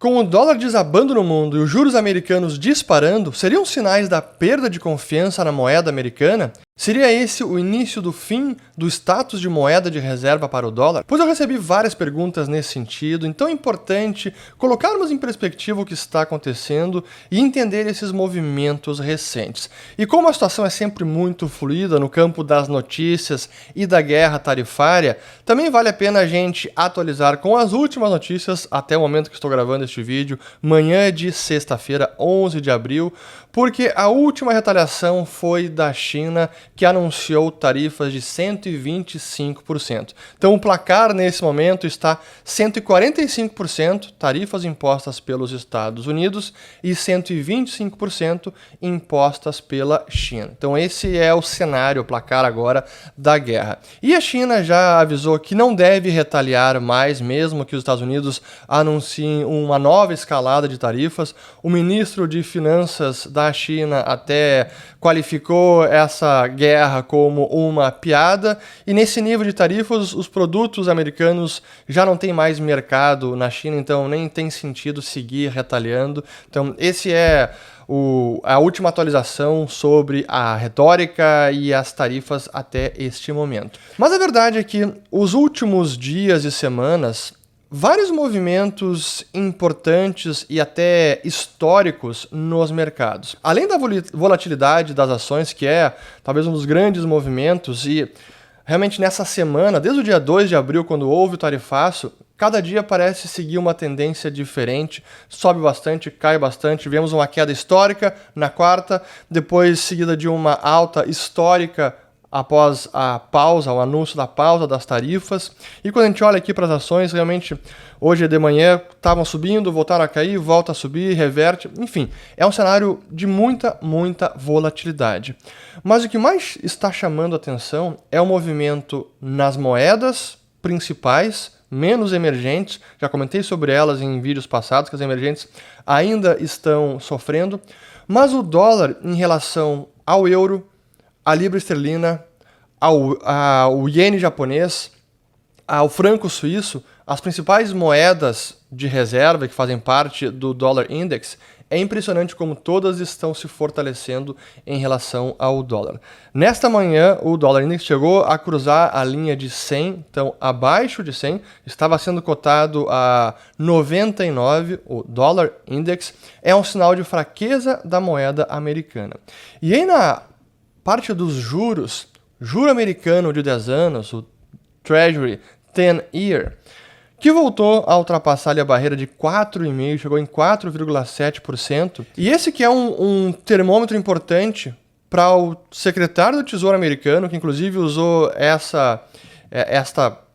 Com o dólar desabando no mundo e os juros americanos disparando, seriam sinais da perda de confiança na moeda americana? Seria esse o início do fim do status de moeda de reserva para o dólar? Pois eu recebi várias perguntas nesse sentido, então é importante colocarmos em perspectiva o que está acontecendo e entender esses movimentos recentes. E como a situação é sempre muito fluida no campo das notícias e da guerra tarifária, também vale a pena a gente atualizar com as últimas notícias até o momento que estou gravando este vídeo, manhã de sexta-feira, 11 de abril, porque a última retaliação foi da China, que anunciou tarifas de 125%. Então o placar nesse momento está 145% tarifas impostas pelos Estados Unidos e 125% impostas pela China. Então esse é o cenário, o placar agora da guerra. E a China já avisou que não deve retaliar mais, mesmo que os Estados Unidos anunciem uma nova escalada de tarifas. O ministro de Finanças da China até qualificou essa guerra como uma piada, e nesse nível de tarifas os produtos americanos já não têm mais mercado na China, então nem tem sentido seguir retaliando. Então esse é a última atualização sobre a retórica e as tarifas até este momento. Mas a verdade é que os últimos dias e semanas, vários movimentos importantes e até históricos nos mercados. Além da volatilidade das ações, que é talvez um dos grandes movimentos, e realmente nessa semana, desde o dia 2 de abril, quando houve o tarifaço, cada dia parece seguir uma tendência diferente, sobe bastante, cai bastante, vemos uma queda histórica na quarta, depois seguida de uma alta histórica após a pausa, o anúncio da pausa das tarifas. E quando a gente olha aqui para as ações, realmente hoje de manhã estavam subindo, voltaram a cair, volta a subir, reverte, enfim, é um cenário de muita volatilidade. Mas o que mais está chamando a atenção é o movimento nas moedas principais, menos emergentes. Já comentei sobre elas em vídeos passados, que as emergentes ainda estão sofrendo, mas o dólar em relação ao euro, a libra esterlina, ao iene japonês, ao franco suíço, as principais moedas de reserva que fazem parte do Dollar Index, é impressionante como todas estão se fortalecendo em relação ao dólar. Nesta manhã, o Dollar Index chegou a cruzar a linha de 100, então abaixo de 100, estava sendo cotado a 99, o Dollar Index, é um sinal de fraqueza da moeda americana. E aí na parte dos juros, juro americano de 10 anos, o Treasury 10-year, que voltou a ultrapassar ali a barreira de 4,5%, chegou em 4,7%. E esse que é um termômetro importante para o secretário do Tesouro americano, que inclusive usou esta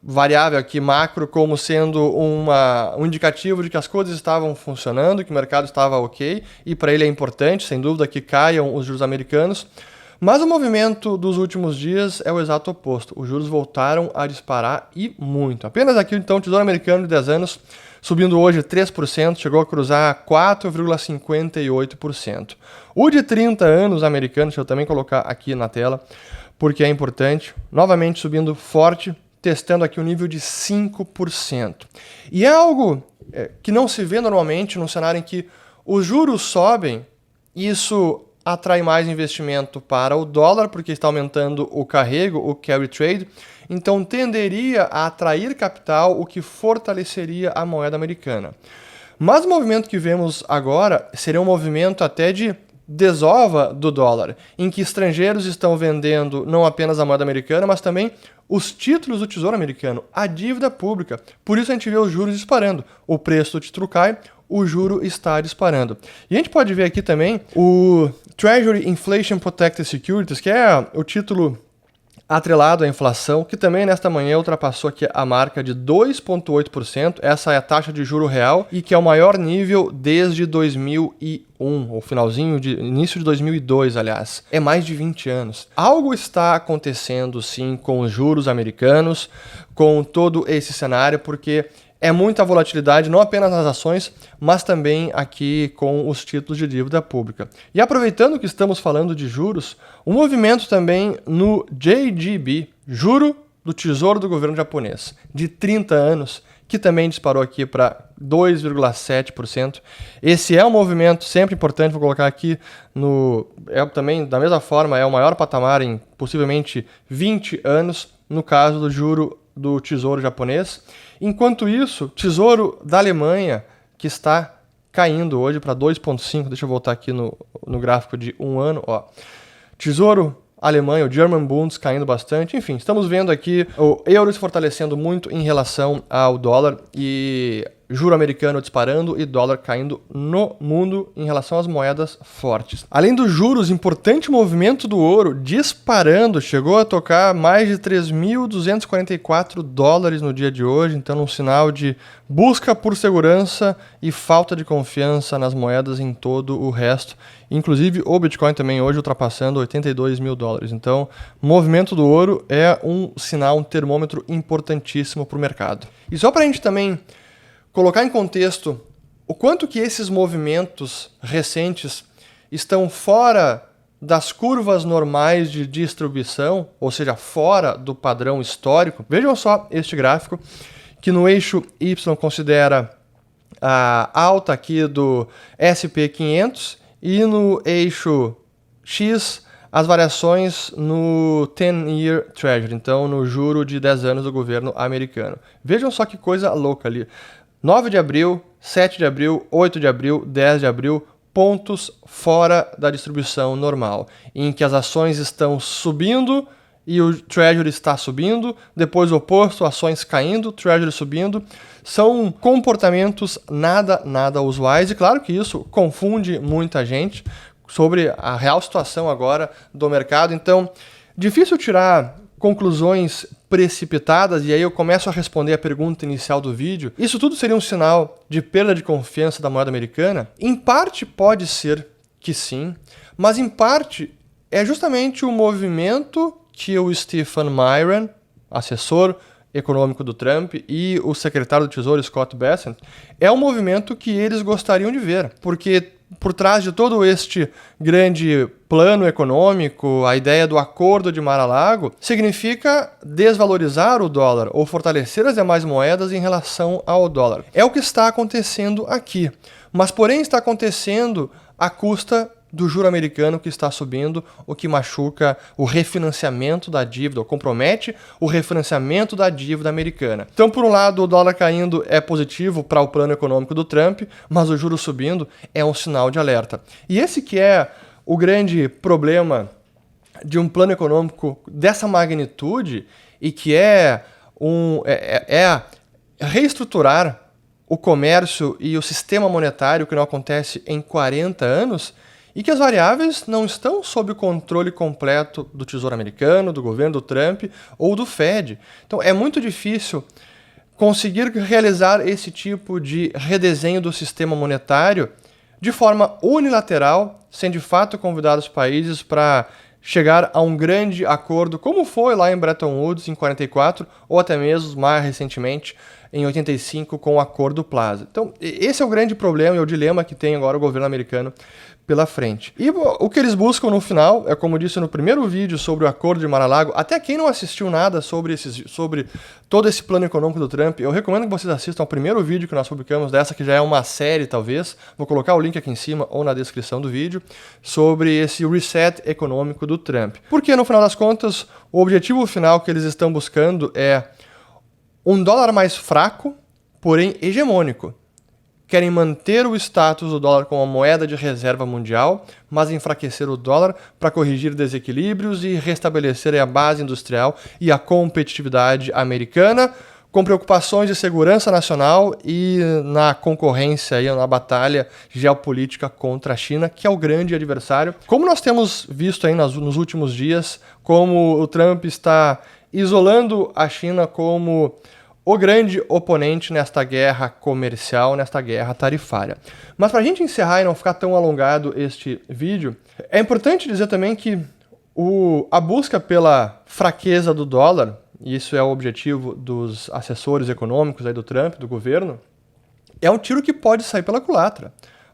variável aqui macro como sendo um indicativo de que as coisas estavam funcionando, que o mercado estava ok, e para ele é importante, sem dúvida, que caiam os juros americanos. Mas o movimento dos últimos dias é o exato oposto. Os juros voltaram a disparar e muito. Apenas aqui, então, o Tesouro Americano de 10 anos subindo hoje 3%, chegou a cruzar 4,58%. O de 30 anos americano, deixa eu também colocar aqui na tela, porque é importante, novamente subindo forte, testando aqui o nível de 5%. E é algo que não se vê normalmente num cenário em que os juros sobem, isso atrai mais investimento para o dólar, porque está aumentando o carrego, o carry trade, então tenderia a atrair capital, o que fortaleceria a moeda americana. Mas o movimento que vemos agora seria um movimento até de desova do dólar, em que estrangeiros estão vendendo não apenas a moeda americana, mas também os títulos do Tesouro Americano, a dívida pública. Por isso a gente vê os juros disparando. O preço do título cai, o juro está disparando. E a gente pode ver aqui também o Treasury Inflation Protected Securities, que é o título atrelado à inflação, que também nesta manhã ultrapassou aqui a marca de 2,8%. Essa é a taxa de juro real e que é o maior nível desde 2001, ou início de 2002, aliás. É mais de 20 anos. Algo está acontecendo, sim, com os juros americanos, com todo esse cenário, porque é muita volatilidade, não apenas nas ações, mas também aqui com os títulos de dívida pública. E aproveitando que estamos falando de juros, um movimento também no JGB, juro do Tesouro do governo japonês, de 30 anos, que também disparou aqui para 2,7%. Esse é um movimento sempre importante, vou colocar aqui também da mesma forma, é o maior patamar em possivelmente 20 anos, no caso do juro do Tesouro japonês. Enquanto isso, Tesouro da Alemanha, que está caindo hoje para 2,5%, deixa eu voltar aqui no gráfico de um ano, ó. Tesouro Alemanha, o German Bunds caindo bastante. Enfim, estamos vendo aqui o euro se fortalecendo muito em relação ao dólar e juro americano disparando e dólar caindo no mundo em relação às moedas fortes. Além dos juros, importante movimento do ouro disparando, chegou a tocar mais de 3.244 dólares no dia de hoje, então um sinal de busca por segurança e falta de confiança nas moedas em todo o resto. Inclusive o Bitcoin também hoje ultrapassando 82 mil dólares. Então, movimento do ouro é um sinal, um termômetro importantíssimo para o mercado. E só para a gente também colocar em contexto o quanto que esses movimentos recentes estão fora das curvas normais de distribuição, ou seja, fora do padrão histórico. Vejam só este gráfico, que no eixo Y considera a alta aqui do SP500 e no eixo X as variações no 10-year Treasury, então no juro de 10 anos do governo americano. Vejam só que coisa louca ali. 9 de abril, 7 de abril, 8 de abril, 10 de abril, pontos fora da distribuição normal, em que as ações estão subindo e o Treasury está subindo, depois o oposto, ações caindo, Treasury subindo. São comportamentos nada usuais e claro que isso confunde muita gente sobre a real situação agora do mercado. Então, difícil tirar conclusões precipitadas, e aí eu começo a responder a pergunta inicial do vídeo. Isso tudo seria um sinal de perda de confiança da moeda americana? Em parte pode ser que sim, mas em parte é justamente o movimento que o Stephen Miron, assessor econômico do Trump, e o secretário do Tesouro, Scott Bessent, é um movimento que eles gostariam de ver, porque por trás de todo este grande plano econômico, a ideia do Acordo de Mar-a-Lago, significa desvalorizar o dólar ou fortalecer as demais moedas em relação ao dólar. É o que está acontecendo aqui, mas porém está acontecendo à custa do juro americano que está subindo, o que machuca o refinanciamento da dívida, ou compromete o refinanciamento da dívida americana. Então, por um lado, o dólar caindo é positivo para o plano econômico do Trump, mas o juro subindo é um sinal de alerta. E esse que é o grande problema de um plano econômico dessa magnitude e que é reestruturar o comércio e o sistema monetário que não acontece em 40 anos, e que as variáveis não estão sob o controle completo do Tesouro Americano, do governo do Trump ou do Fed. Então é muito difícil conseguir realizar esse tipo de redesenho do sistema monetário de forma unilateral, sem de fato convidar os países para chegar a um grande acordo, como foi lá em Bretton Woods em 44, ou até mesmo mais recentemente em 85 com o Acordo Plaza. Então esse é o grande problema e o dilema que tem agora o governo americano pela frente. E o que eles buscam no final, é como eu disse no primeiro vídeo sobre o Acordo de Mar-a-Lago, até quem não assistiu nada sobre todo esse plano econômico do Trump, eu recomendo que vocês assistam ao primeiro vídeo que nós publicamos dessa, que já é uma série talvez, vou colocar o link aqui em cima ou na descrição do vídeo, sobre esse reset econômico do Trump. Porque no final das contas, o objetivo final que eles estão buscando é um dólar mais fraco, porém hegemônico. Querem manter o status do dólar como a moeda de reserva mundial, mas enfraquecer o dólar para corrigir desequilíbrios e restabelecer a base industrial e a competitividade americana, com preocupações de segurança nacional e na concorrência, e na batalha geopolítica contra a China, que é o grande adversário. Como nós temos visto aí nos últimos dias, como o Trump está isolando a China como o grande oponente nesta guerra comercial, nesta guerra tarifária. Mas para a gente encerrar e não ficar tão alongado este vídeo, é importante dizer também que a busca pela fraqueza do dólar, e isso é o objetivo dos assessores econômicos aí do Trump, do governo, é um tiro que pode sair pela culatra.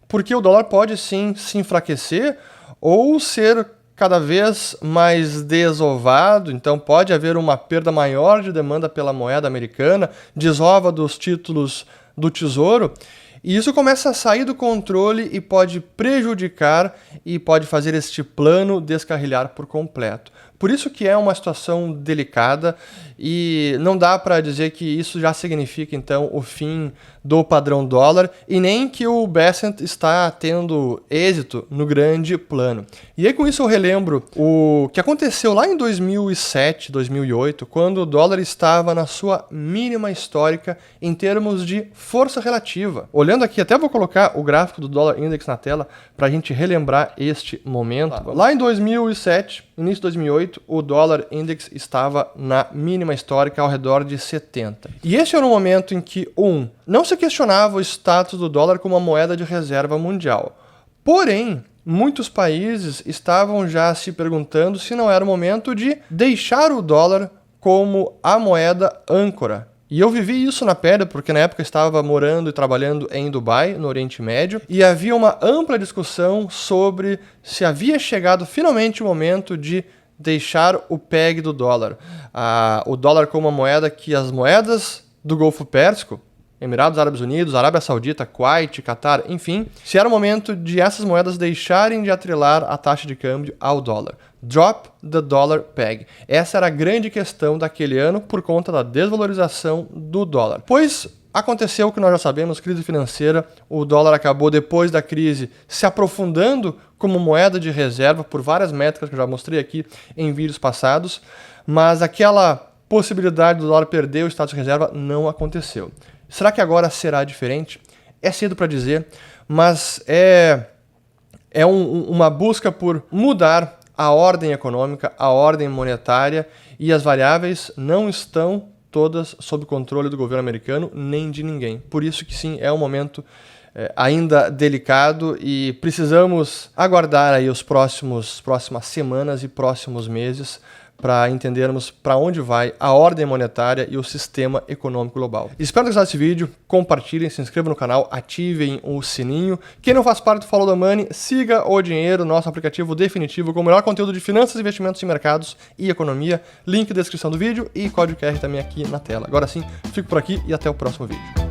Porque o dólar pode sim se enfraquecer ou ser cada vez mais desovado, então pode haver uma perda maior de demanda pela moeda americana, desova dos títulos do Tesouro, e isso começa a sair do controle e pode prejudicar e pode fazer este plano descarrilhar por completo. Por isso que é uma situação delicada e não dá para dizer que isso já significa, então, o fim do padrão dólar e nem que o Bessent está tendo êxito no grande plano. E aí com isso eu relembro o que aconteceu lá em 2007, 2008, quando o dólar estava na sua mínima histórica em termos de força relativa. Olhando aqui, até vou colocar o gráfico do Dollar Index na tela para a gente relembrar este momento. Lá em 2007, início de 2008, o Dollar Index estava na mínima histórica ao redor de 70. E esse era um momento em que, não se questionava o status do dólar como uma moeda de reserva mundial. Porém, muitos países estavam já se perguntando se não era o momento de deixar o dólar como a moeda âncora. E eu vivi isso na pele, porque na época eu estava morando e trabalhando em Dubai, no Oriente Médio, e havia uma ampla discussão sobre se havia chegado finalmente o momento de deixar o peg do dólar. O dólar como uma moeda que as moedas do Golfo Pérsico, Emirados Árabes Unidos, Arábia Saudita, Kuwait, Catar, enfim, se era o momento de essas moedas deixarem de atrelar a taxa de câmbio ao dólar. Drop the dollar peg. Essa era a grande questão daquele ano por conta da desvalorização do dólar. Pois aconteceu o que nós já sabemos, crise financeira, o dólar acabou depois da crise se aprofundando como moeda de reserva por várias métricas que eu já mostrei aqui em vídeos passados, mas aquela possibilidade do dólar perder o status de reserva não aconteceu. Será que agora será diferente? É cedo para dizer, mas é uma busca por mudar a ordem econômica, a ordem monetária, e as variáveis não estão todas sob controle do governo americano, nem de ninguém. Por isso que sim, é um momento ainda delicado e precisamos aguardar aí os próximas semanas e próximos meses para entendermos para onde vai a ordem monetária e o sistema econômico global. Espero ter gostado desse vídeo, compartilhem, se inscrevam no canal, ativem o sininho. Quem não faz parte do Follow the Money, siga o Dinheiro, nosso aplicativo definitivo com o melhor conteúdo de finanças, investimentos em mercados e economia. Link na descrição do vídeo e código QR também aqui na tela. Agora sim, fico por aqui e até o próximo vídeo.